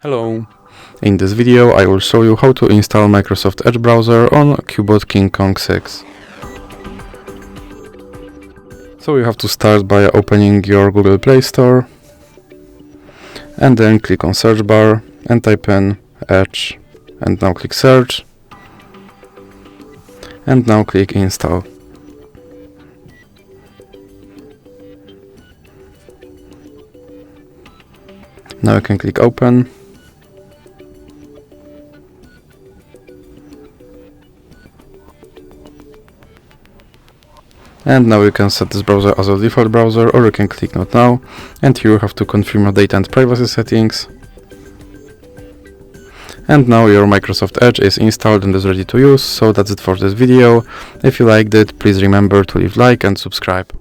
Hello! In this video I will show you how to install Microsoft Edge browser on CUBOT KingKong 6. So you have to start by opening your Google Play Store and then click on search bar and type in Edge and now click search and now click install. Now you can click open. And now you can set this browser as a default browser, or you can click not now, and here you have to confirm your data and privacy settings. And now your Microsoft Edge is installed and is ready to use, so that's it for this video. If you liked it, please remember to leave a like and subscribe.